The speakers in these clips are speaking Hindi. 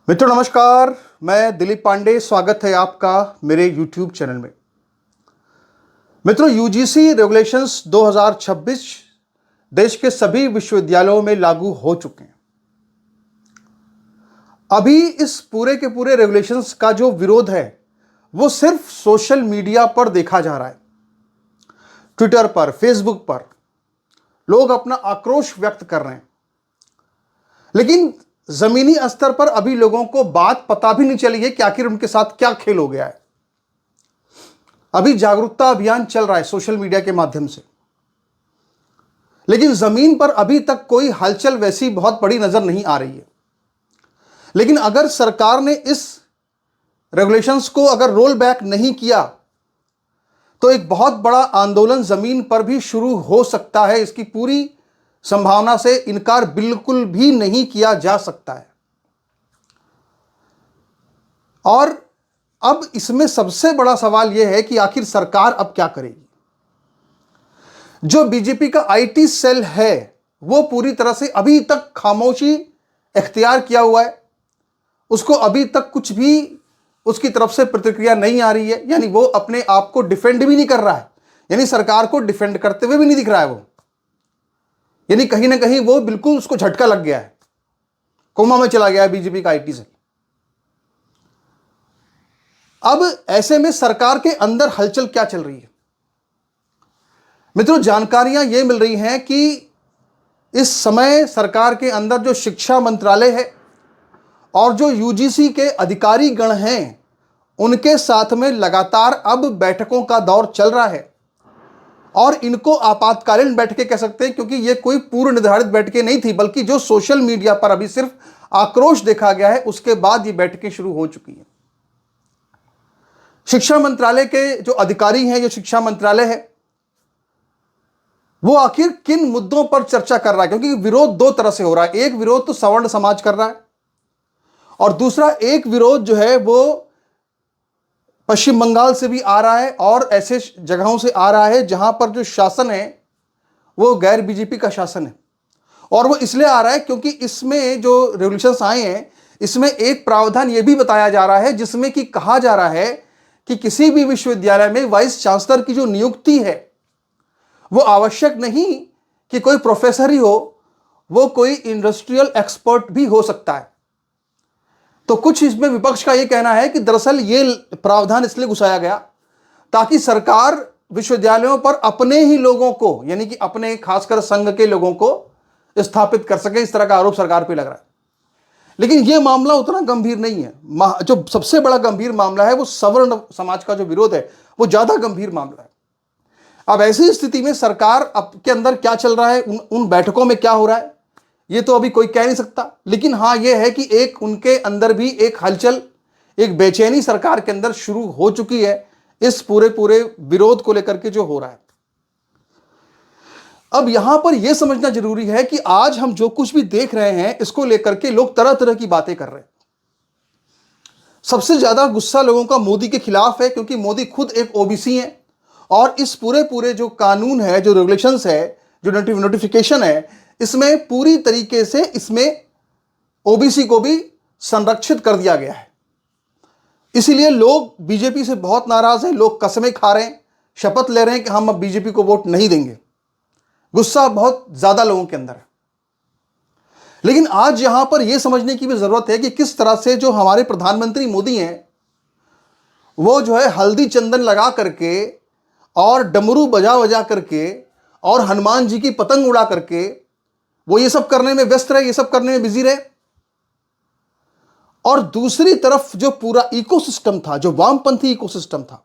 मित्रों नमस्कार, मैं दिलीप पांडे। स्वागत है आपका मेरे YouTube चैनल में। मित्रों, यूजीसी रेगुलेशंस 2026 देश के सभी विश्वविद्यालयों में लागू हो चुके हैं। अभी इस पूरे के पूरे रेगुलेशंस का जो विरोध है वो सिर्फ सोशल मीडिया पर देखा जा रहा है। ट्विटर पर, फेसबुक पर लोग अपना आक्रोश व्यक्त कर रहे हैं, लेकिन जमीनी स्तर पर अभी लोगों को बात पता भी नहीं चली है कि आखिर उनके साथ क्या खेल हो गया है। अभी जागरूकता अभियान चल रहा है सोशल मीडिया के माध्यम से, लेकिन जमीन पर अभी तक कोई हलचल वैसी बहुत बड़ी नजर नहीं आ रही है। लेकिन अगर सरकार ने इस रेगुलेशंस को अगर रोल बैक नहीं किया तो एक बहुत बड़ा आंदोलन जमीन पर भी शुरू हो सकता है। इसकी पूरी संभावना से इनकार बिल्कुल भी नहीं किया जा सकता है। और अब इसमें सबसे बड़ा सवाल यह है कि आखिर सरकार अब क्या करेगी। जो बीजेपी का आईटी सेल है वो पूरी तरह से अभी तक खामोशी इख्तियार किया हुआ है। उसको अभी तक कुछ भी उसकी तरफ से प्रतिक्रिया नहीं आ रही है, यानी वो अपने आप को डिफेंड भी नहीं कर रहा है, यानी सरकार को डिफेंड करते हुए भी नहीं दिख रहा है वो। यानी कहीं ना कहीं वो बिल्कुल उसको झटका लग गया है, कोमा में चला गया है बीजेपी का आईटी सेल। अब ऐसे में सरकार के अंदर हलचल क्या चल रही है। मित्रों, जानकारियां ये मिल रही हैं कि इस समय सरकार के अंदर जो शिक्षा मंत्रालय है और जो यूजीसी के अधिकारी गण हैं उनके साथ में लगातार अब बैठकों का दौर चल रहा है। और इनको आपातकालीन बैठकें कह सकते हैं, क्योंकि ये कोई पूर्व निर्धारित बैठकें नहीं थी, बल्कि जो सोशल मीडिया पर अभी सिर्फ आक्रोश देखा गया है उसके बाद ये बैठकें शुरू हो चुकी हैं। शिक्षा मंत्रालय के जो अधिकारी हैं, जो शिक्षा मंत्रालय है, वो आखिर किन मुद्दों पर चर्चा कर रहा है, क्योंकि विरोध दो तरह से हो रहा है। एक विरोध तो सवर्ण समाज कर रहा है और दूसरा एक विरोध जो है वो पश्चिम बंगाल से भी आ रहा है और ऐसे जगहों से आ रहा है जहां पर जो शासन है वो गैर बीजेपी का शासन है। और वो इसलिए आ रहा है क्योंकि इसमें जो रेवोल्यूशंस आए हैं इसमें एक प्रावधान ये भी बताया जा रहा है जिसमें कि कहा जा रहा है कि किसी भी विश्वविद्यालय में वाइस चांसलर की जो नियुक्ति है वो आवश्यक नहीं कि कोई प्रोफेसर ही हो, वो कोई इंडस्ट्रियल एक्सपर्ट भी हो सकता है। तो कुछ इसमें विपक्ष का यह कहना है कि दरअसल ये प्रावधान इसलिए घुसाया गया ताकि सरकार विश्वविद्यालयों पर अपने ही लोगों को, यानी कि अपने खासकर संघ के लोगों को स्थापित कर सके। इस तरह का आरोप सरकार पे लग रहा है। लेकिन यह मामला उतना गंभीर नहीं है। जो सबसे बड़ा गंभीर मामला है वो सवर्ण समाज का जो विरोध है वो ज्यादा गंभीर मामला है। अब ऐसी स्थिति में सरकार के अंदर क्या चल रहा है, उन बैठकों में क्या हो रहा है, ये तो अभी कोई कह नहीं सकता। लेकिन हाँ, ये है कि एक उनके अंदर भी एक हलचल, एक बेचैनी सरकार के अंदर शुरू हो चुकी है इस पूरे विरोध को लेकर के जो हो रहा है। अब यहां पर यह समझना जरूरी है कि आज हम जो कुछ भी देख रहे हैं इसको लेकर के लोग तरह तरह की बातें कर रहे हैं। सबसे ज्यादा गुस्सा लोगों का मोदी के खिलाफ है, क्योंकि मोदी खुद एक ओबीसी है और इस पूरे जो कानून है, जो रेगुलेशंस है, जो नोटिफिकेशन है, इसमें पूरी तरीके से इसमें ओबीसी को भी संरक्षित कर दिया गया है। इसीलिए लोग बीजेपी से बहुत नाराज हैं। लोग कस्में खा रहे हैं, शपथ ले रहे हैं कि हम अब बीजेपी को वोट नहीं देंगे। गुस्सा बहुत ज्यादा लोगों के अंदर है। लेकिन आज यहां पर यह समझने की भी जरूरत है कि किस तरह से जो हमारे प्रधानमंत्री मोदी हैं वो जो है हल्दी चंदन लगा करके और डमरू बजा बजा करके और हनुमान जी की पतंग उड़ा करके वो ये सब करने में व्यस्त रहे, ये सब करने में बिजी रहे। और दूसरी तरफ जो पूरा इकोसिस्टम था, जो वामपंथी इकोसिस्टम था,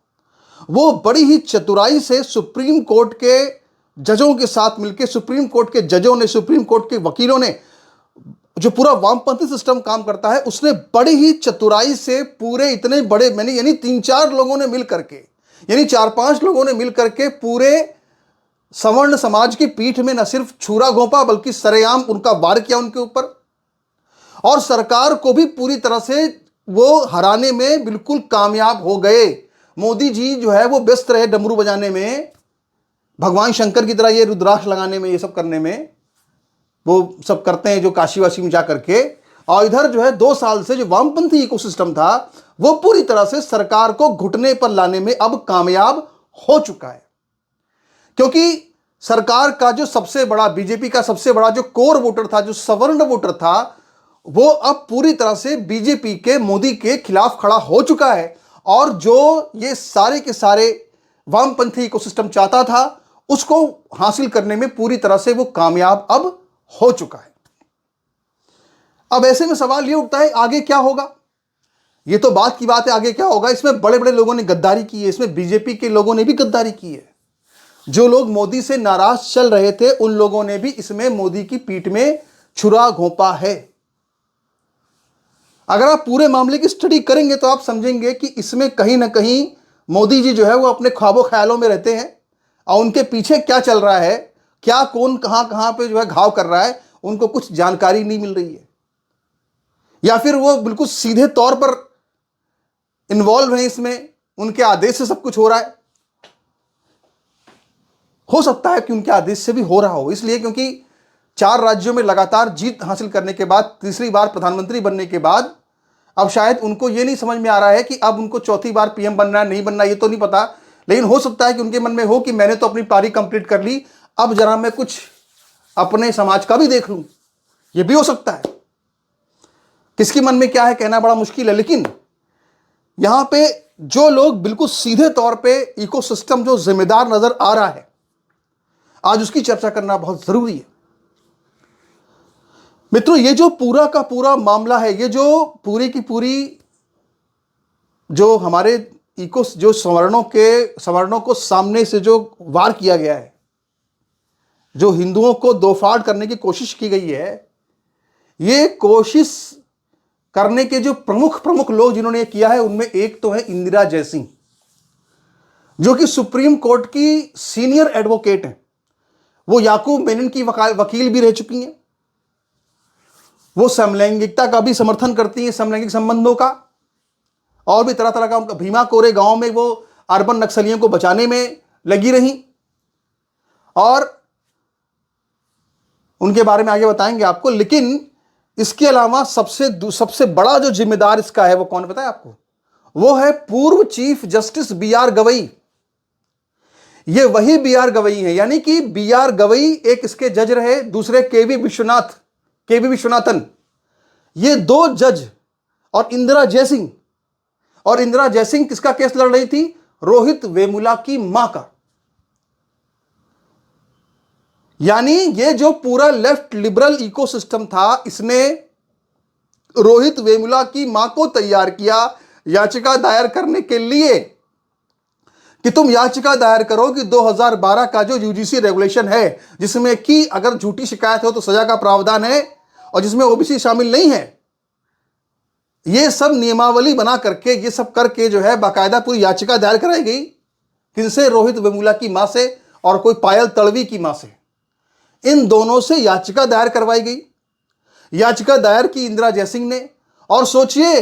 वो बड़ी ही चतुराई से सुप्रीम कोर्ट के जजों के साथ मिलकर, सुप्रीम कोर्ट के जजों ने, सुप्रीम कोर्ट के वकीलों ने, जो पूरा वामपंथी सिस्टम काम करता है उसने बड़ी ही चतुराई से पूरे इतने बड़े, मैंने यानी 3-4 लोगों ने मिल करके, यानी 4-5 लोगों ने मिल करके पूरे सवर्ण समाज की पीठ में न सिर्फ छुरा घोंपा बल्कि सरेआम उनका वार किया उनके ऊपर। और सरकार को भी पूरी तरह से वो हराने में बिल्कुल कामयाब हो गए। मोदी जी जो है वो व्यस्त रहे डमरू बजाने में, भगवान शंकर की तरह ये रुद्राक्ष लगाने में, ये सब करने में, वो सब करते हैं जो काशी वाशी में जा करके, और इधर जो है 2 साल से जो वामपंथी इकोसिस्टम था वो पूरी तरह से सरकार को घुटने पर लाने में अब कामयाब हो चुका है। क्योंकि सरकार का जो सबसे बड़ा, बीजेपी का सबसे बड़ा जो कोर वोटर था, जो सवर्ण वोटर था, वो अब पूरी तरह से बीजेपी के, मोदी के खिलाफ खड़ा हो चुका है। और जो ये सारे के सारे वामपंथी इकोसिस्टम चाहता था उसको हासिल करने में पूरी तरह से वो कामयाब अब हो चुका है। अब ऐसे में सवाल ये उठता है आगे क्या होगा। ये तो बात की बात है, आगे क्या होगा। इसमें बड़े बड़े लोगों ने गद्दारी की है, इसमें बीजेपी के लोगों ने भी गद्दारी की है। जो लोग मोदी से नाराज चल रहे थे उन लोगों ने भी इसमें मोदी की पीठ में छुरा घोंपा है। अगर आप पूरे मामले की स्टडी करेंगे तो आप समझेंगे कि इसमें कहीं ना कहीं मोदी जी जो है वो अपने ख्वाबों ख्यालों में रहते हैं और उनके पीछे क्या चल रहा है, क्या कौन कहां कहां पे जो है घाव कर रहा है, उनको कुछ जानकारी नहीं मिल रही है, या फिर वो बिल्कुल सीधे तौर पर इन्वॉल्व है इसमें, उनके आदेश से सब कुछ हो रहा है। हो सकता है कि उनके आदेश से भी हो रहा हो, इसलिए क्योंकि 4 राज्यों में लगातार जीत हासिल करने के बाद, तीसरी बार प्रधानमंत्री बनने के बाद अब शायद उनको ये नहीं समझ में आ रहा है कि अब उनको चौथी बार पीएम बनना है नहीं बनना, ये तो नहीं पता। लेकिन हो सकता है कि उनके मन में हो कि मैंने तो अपनी पारी कंप्लीट कर ली, अब जरा मैं कुछ अपने समाज का भी देख लूं। ये भी हो सकता है। किसके मन में क्या है कहना बड़ा मुश्किल है। लेकिन यहां पे जो लोग बिल्कुल सीधे तौर पे इकोसिस्टम जो जिम्मेदार नजर आ रहा है, आज उसकी चर्चा करना बहुत जरूरी है। मित्रों, ये जो पूरा का पूरा मामला है, ये जो पूरी की पूरी जो हमारे जो सवर्णों को सामने से जो वार किया गया है, जो हिंदुओं को दोफाड़ करने की कोशिश की गई है, ये कोशिश करने के जो प्रमुख लोग जिन्होंने किया है उनमें एक तो है इंदिरा जयसिंह, जो कि सुप्रीम कोर्ट की सीनियर एडवोकेट हैं। वो याकूब मेनन की वकील भी रह चुकी हैं। वो समलैंगिकता का भी समर्थन करती हैं, समलैंगिक संबंधों का, और भी तरह तरह का उनका। भीमा कोरे गांव में वो अर्बन नक्सलियों को बचाने में लगी रही, और उनके बारे में आगे बताएंगे आपको। लेकिन इसके अलावा सबसे बड़ा जो जिम्मेदार इसका है वो कौन पता है आपको? वो है पूर्व चीफ जस्टिस बी.आर. गवई। ये वही बी.आर. गवई है, यानी कि बी.आर. गवई एक इसके जज रहे, दूसरे के.वी. विश्वनाथन, ये 2 जज, और इंदिरा जयसिंह किसका केस लड़ रही थी? रोहित वेमुला की मां का। यानी ये जो पूरा लेफ्ट लिबरल इकोसिस्टम था, इसने रोहित वेमुला की मां को तैयार किया याचिका दायर करने के लिए कि तुम याचिका दायर करो कि 2012 का जो यूजीसी रेगुलेशन है, जिसमें कि अगर झूठी शिकायत हो तो सजा का प्रावधान है, और जिसमें ओबीसी शामिल नहीं है, ये सब नियमावली बना करके, ये सब करके जो है बाकायदा पूरी याचिका दायर कराई गई। किनसे? रोहित वेमुला की मां से और कोई पायल तड़वी की मां से। इन दोनों से याचिका दायर करवाई गई। याचिका दायर की इंदिरा जयसिंह ने, और सोचिए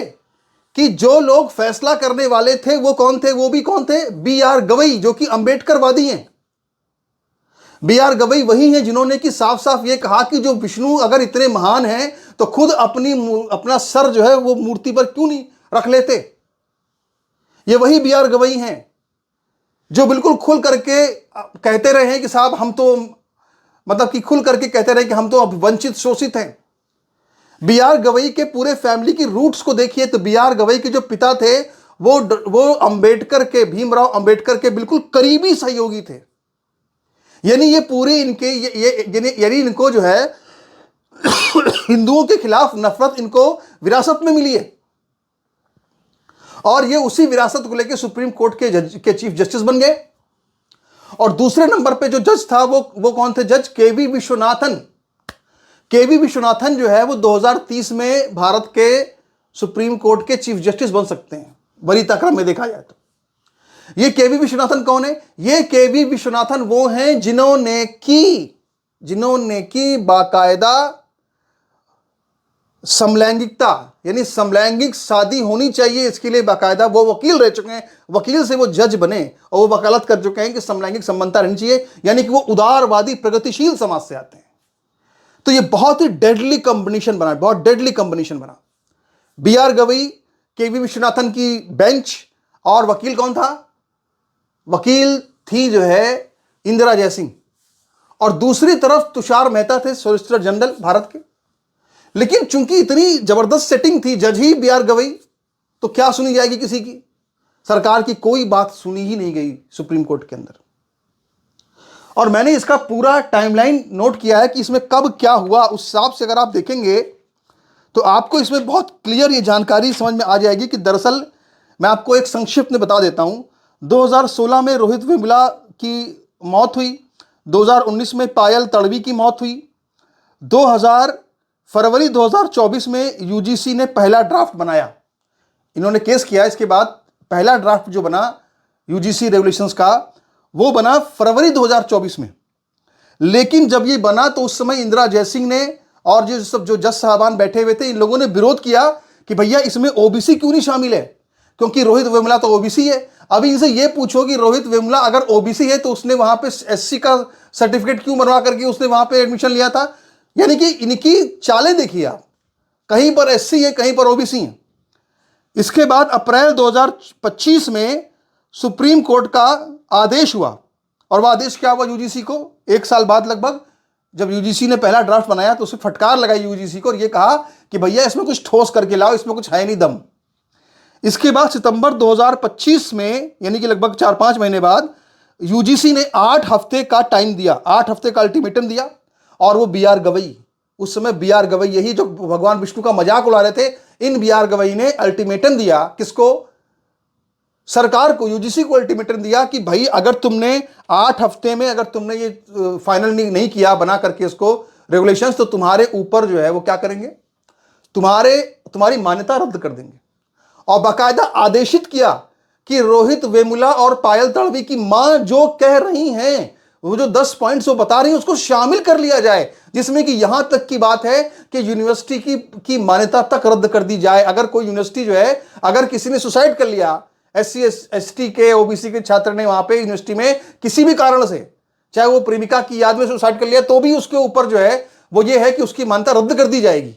कि जो लोग फैसला करने वाले थे वो कौन थे? वो भी कौन थे? बी.आर. गवई, जो कि अंबेडकरवादी हैं। बी.आर. गवई वही हैं जिन्होंने कि साफ साफ ये कहा कि जो विष्णु अगर इतने महान हैं तो खुद अपना सर जो है वो मूर्ति पर क्यों नहीं रख लेते। ये वही बी.आर. गवई हैं जो बिल्कुल खुल करके कहते रहे हैं कि साहब हम तो, मतलब कि खुल करके कहते रहे कि हम तो अब वंचित शोषित हैं। बी.आर. गवई के पूरे फैमिली की रूट्स को देखिए तो बी.आर. गवई के जो पिता थे वो अंबेडकर के, भीमराव अंबेडकर के बिल्कुल करीबी सहयोगी थे। यानी ये पूरे इनके यानी इनको जो है हिंदुओं के खिलाफ नफरत इनको विरासत में मिली है, और ये उसी विरासत को लेकर सुप्रीम कोर्ट के चीफ जस्टिस बन गए। और दूसरे नंबर पे जो जज था वो कौन थे? जज के.वी. विश्वनाथन। के.वी. विश्वनाथन जो है वो 2030 में भारत के सुप्रीम कोर्ट के चीफ जस्टिस बन सकते हैं, वरीयता क्रम में देखा जाए तो। ये के.वी. विश्वनाथन कौन है? ये के.वी. विश्वनाथन वो हैं जिन्होंने की बाकायदा समलैंगिकता, यानी समलैंगिक शादी होनी चाहिए, इसके लिए बाकायदा वो वकील रह चुके हैं। वकील से वो जज बने और वो वकालत कर चुके हैं कि समलैंगिक संबंधता रहनी चाहिए, यानी कि वो उदारवादी प्रगतिशील समाज से आते हैं। तो ये बहुत ही डेडली कॉम्बिनेशन बना, बहुत डेडली कॉम्बिनेशन बना। बी आर गवई, के वी विश्वनाथन की बेंच, और वकील कौन था? वकील थी जो है इंदिरा जयसिंह, और दूसरी तरफ तुषार मेहता थे सॉलिसिटर जनरल भारत के। लेकिन चूंकि इतनी जबरदस्त सेटिंग थी, जज ही बी आर गवई, तो क्या सुनी जाएगी किसी की? सरकार की कोई बात सुनी ही नहीं गई सुप्रीम कोर्ट के अंदर। और मैंने इसका पूरा टाइमलाइन नोट किया है कि इसमें कब क्या हुआ। उस हिसाब से अगर आप देखेंगे तो आपको इसमें बहुत क्लियर ये जानकारी समझ में आ जाएगी कि दरअसल मैं आपको एक संक्षिप्त में बता देता हूं। 2016 में रोहित वेमुला की मौत हुई, 2019 में पायल तड़वी की मौत हुई, 2000 फरवरी 2024 में यूजीसी ने पहला ड्राफ्ट बनाया। इन्होंने केस किया, इसके बाद पहला ड्राफ्ट जो बना यूजीसी रेगुलेशंस का, वो बना फरवरी 2024 में। लेकिन जब ये बना तो उस समय इंदिरा जयसिंह ने और जो जज साहबान बैठे हुए थे, इन लोगों ने विरोध किया कि भैया इसमें ओबीसी क्यों नहीं शामिल है, क्योंकि रोहित वेमुला तो ओबीसी है। अभी इनसे ये पूछो कि रोहित वेमुला अगर ओबीसी है तो उसने वहां पे एससी का सर्टिफिकेट क्यों बनवा करके उसने वहां पे एडमिशन लिया था? यानी कि इनकी चालें देखिए आप, कहीं पर एससी है, कहीं पर ओबीसी है। इसके बाद अप्रैल 2025 में सुप्रीम कोर्ट का आदेश हुआ, और वह आदेश क्या हुआ यूजीसी को? एक साल बाद लगभग, जब यूजीसी ने पहला ड्राफ्ट बनाया तो उसे फटकार लगाई यूजीसी को और यह कहा कि भैया इसमें कुछ ठोस करके लाओ, इसमें कुछ है नहीं दम। इसके बाद सितंबर 2025 में, यानी कि लगभग 4-5 महीने बाद, यूजीसी ने 8 हफ्ते का टाइम दिया, 8 हफ्ते का अल्टीमेटम दिया। और वो बी आर गवई, उस समय बी आर गवई, यही जो भगवान विष्णु का मजाक उड़ा रहे थे, इन बी आर गवई ने अल्टीमेटम दिया। किसको? सरकार को, यूजीसी को अल्टीमेटम दिया कि भाई अगर तुमने 8 हफ्ते में अगर तुमने ये फाइनल नहीं किया बना करके इसको रेगुलेशंस, तो तुम्हारे ऊपर जो है वो क्या करेंगे, तुम्हारी मान्यता रद्द कर देंगे। और बाकायदा आदेशित किया कि रोहित वेमुला और पायल तड़वी की मां जो कह रही हैं, वो जो 10 पॉइंट्स वो बता रही हैं, उसको शामिल कर लिया जाए, जिसमें कि यहां तक की बात है कि यूनिवर्सिटी की मान्यता तक रद्द कर दी जाए। अगर कोई यूनिवर्सिटी जो है, अगर किसी ने सुसाइड कर लिया, एससी एसटी के ओबीसी के छात्र ने वहां पे यूनिवर्सिटी में किसी भी कारण से, चाहे वो प्रेमिका की याद में सुसाइड कर लिया, तो भी उसके ऊपर जो है वो ये है कि उसकी मान्यता रद्द कर दी जाएगी।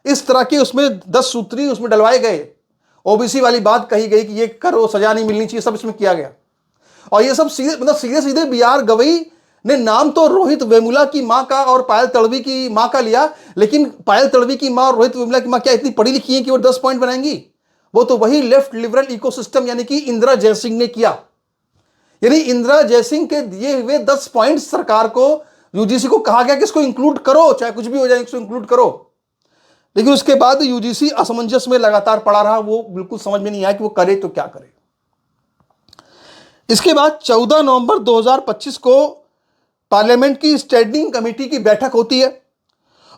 इस तरह के उसमें 10 सूत्री उसमें डलवाए गए, ओबीसी वाली बात कही गई कि ये करो, सजा नहीं मिलनी चाहिए, सब इसमें किया गया। और ये सब सीधे मतलब सीधे सीधे बी आर गवई ने नाम तो रोहित वेमुला की मां का और पायल तड़वी की मां का लिया, लेकिन पायल तड़वी की मां और रोहित वेमुला की मां क्या इतनी पढ़ी लिखी हैं कि वो 10 पॉइंट बनाएंगी? वो तो वही लेफ्ट लिबरल इकोसिस्टम यानी कि इंदिरा जयसिंह ने किया। यानी इंदिरा जयसिंह के दिए हुए 10 पॉइंट सरकार को, यूजीसी को कहा गया कि इसको इंक्लूड करो, चाहे कुछ भी हो जाए इसको इंक्लूड करो। लेकिन उसके बाद यूजीसी असमंजस में लगातार पड़ा रहा, वो बिल्कुल समझ में नहीं आया कि वो करे तो क्या करे। इसके बाद 14 नवंबर 2025 को पार्लियामेंट की स्टैंडिंग कमेटी की बैठक होती है,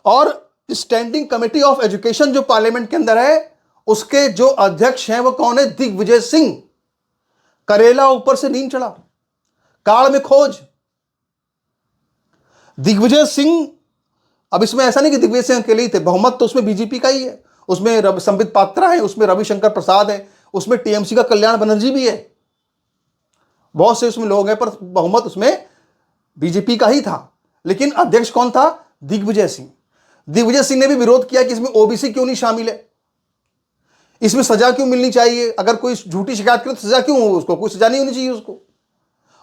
और स्टैंडिंग कमेटी ऑफ एजुकेशन जो पार्लियामेंट के अंदर है, उसके जो अध्यक्ष हैं वो कौन है? दिग्विजय सिंह। करेला ऊपर से नींद चढ़ा, काल में खोज। दिग्विजय सिंह, अब इसमें ऐसा नहीं कि दिग्विजय सिंह अकेले ही थे, बहुमत तो उसमें बीजेपी का ही है, उसमें संबित पात्रा है, उसमें रविशंकर प्रसाद है, उसमें टीएमसी का कल्याण बनर्जी भी है, बहुत से उसमें लोग हैं, पर बहुमत उसमें बीजेपी का ही था। लेकिन अध्यक्ष कौन था? दिग्विजय सिंह। दिग्विजय सिंह ने भी विरोध किया कि इसमें ओबीसी क्यों नहीं शामिल है, इसमें सजा क्यों मिलनी चाहिए, अगर कोई झूठी शिकायत करे तो सजा क्यों हो, उसको कोई सजा नहीं होनी चाहिए उसको।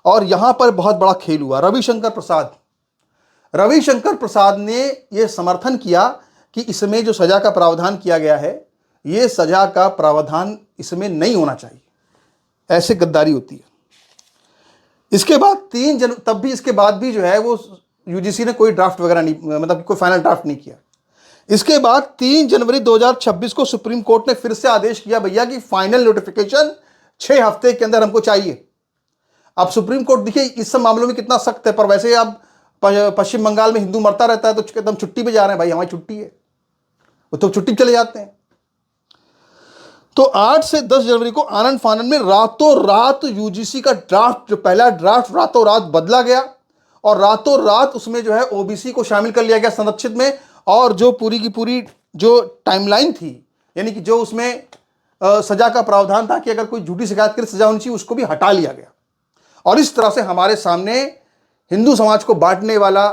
और यहां पर बहुत बड़ा खेल हुआ। रविशंकर प्रसाद ने यह समर्थन किया कि इसमें जो सजा का प्रावधान किया गया है, यह सजा का प्रावधान इसमें नहीं होना चाहिए, ऐसे गद्दारी होती है। इसके बाद तब भी इसके बाद भी जो है वो यूजीसी ने कोई ड्राफ्ट वगैरह नहीं, मतलब कोई फाइनल ड्राफ्ट नहीं किया। इसके बाद 3 जनवरी 2026 को सुप्रीम कोर्ट ने फिर से आदेश किया भैया कि फाइनल नोटिफिकेशन 6 हफ्ते के अंदर हमको चाहिए। अब सुप्रीम कोर्ट देखिए इस सब मामलों में कितना सख्त है, पर वैसे अब पश्चिम बंगाल में हिंदू मरता रहता है तो एकदम छुट्टी पे जा रहे हैं, भाई हमारी छुट्टी है, वो तो छुट्टी चले जाते हैं। तो 8 से 10 जनवरी को आनंद फानन में रातों रात यूजीसी का ड्राफ्ट, जो पहला ड्राफ्ट रातों रात बदला गया, और रातों रात उसमें जो है ओबीसी को शामिल कर लिया गया संरक्षित में, और जो पूरी की पूरी जो टाइमलाइन थी, यानी कि जो उसमें सजा का प्रावधान था कि अगर कोई झूठी शिकायत करे सजा होनी चाहिए, उसको भी हटा लिया गया। और इस तरह से हमारे सामने हिंदू समाज को बांटने वाला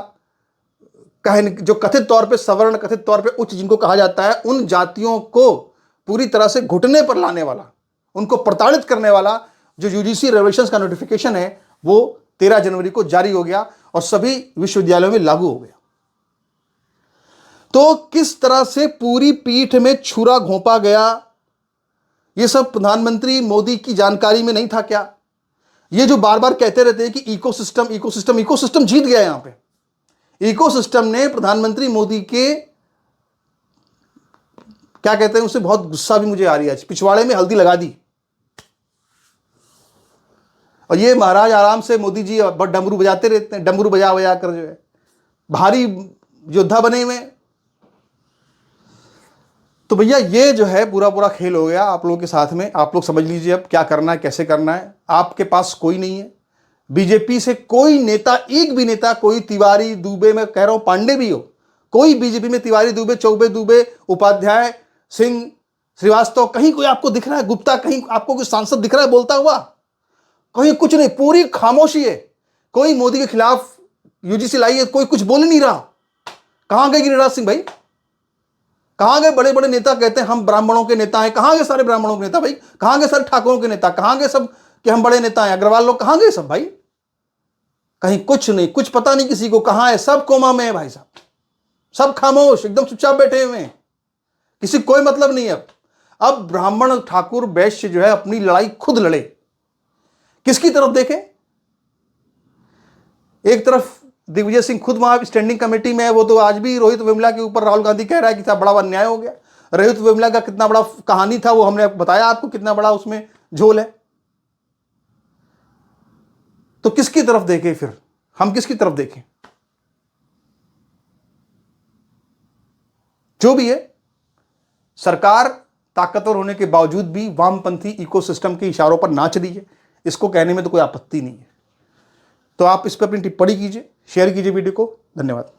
जो कथित तौर पे सवर्ण, कथित तौर पे उच्च जिनको कहा जाता है, उन जातियों को पूरी तरह से घुटने पर लाने वाला, उनको प्रताड़ित करने वाला जो यूजीसी रेगुलेशंस का नोटिफिकेशन है वो 13 जनवरी को जारी हो गया और सभी विश्वविद्यालयों में लागू हो गया। तो किस तरह से पूरी पीठ में छुरा घोंपा गया, यह सब प्रधानमंत्री मोदी की जानकारी में नहीं था क्या? ये जो बार बार कहते रहते हैं कि इकोसिस्टम इकोसिस्टम, इकोसिस्टम जीत गया। यहां पे इकोसिस्टम ने प्रधानमंत्री मोदी के, क्या कहते हैं उसे, बहुत गुस्सा भी मुझे आ रही है, पिछवाड़े में हल्दी लगा दी। और ये महाराज आराम से मोदी जी डमरू बजाते रहते हैं, डमरू बजा बजा कर जो है भारी योद्धा बने हुए। तो भैया ये जो है पूरा पूरा खेल हो गया आप लोगों के साथ में। आप लोग समझ लीजिए अब क्या करना है, कैसे करना है। आपके पास कोई नहीं है बीजेपी से, कोई नेता, एक भी नेता, कोई तिवारी दुबे, मैं कह रहा हूं पांडे भी हो, कोई बीजेपी में तिवारी दुबे, चौबे दुबे, उपाध्याय, सिंह, श्रीवास्तव, कहीं कोई आपको दिख रहा है? गुप्ता, कहीं आपको कोई सांसद दिख रहा है बोलता हुआ? कहीं कुछ नहीं, पूरी खामोशी है। कोई मोदी के खिलाफ यूजीसी लाई है, कोई कुछ बोल नहीं रहा। कहां गए गिरिराज सिंह भाई? कहां गए बड़े बड़े नेता कहते हैं हम ब्राह्मणों के नेता हैं? कहां गए सारे ब्राह्मणों के नेता भाई? कहां गए सारे ठाकुरों के नेता? कहां गए सब कि हम बड़े नेता हैं? अग्रवाल लोग कहां गए सब भाई? कहीं कुछ नहीं, कुछ पता नहीं किसी को कहां है। सब कोमा में है भाई साहब, सब खामोश, एकदम चुपचाप बैठे हुए हैं, किसी कोई मतलब नहीं है। अब ब्राह्मण ठाकुर वैश्य जो है अपनी लड़ाई खुद लड़े। किसकी तरफ देखें? एक तरफ दिग्विजय सिंह खुद वहां स्टैंडिंग कमेटी में है, वो तो आज भी रोहित वेमुला के ऊपर राहुल गांधी कह रहा है कि साहब बड़ा अन्याय हो गया। रोहित वेमुला का कितना बड़ा कहानी था वो हमने बताया आपको, कितना बड़ा उसमें झोल है। तो किसकी तरफ देखें फिर? हम किसकी तरफ देखें? जो भी है, सरकार ताकतवर होने के बावजूद भी वामपंथी इकोसिस्टम के इशारों पर नाच रही है। इसको कहने में तो कोई आपत्ति नहीं है। तो आप इस पर अपनी टिप्पणी कीजिए, शेयर कीजिए वीडियो को। धन्यवाद।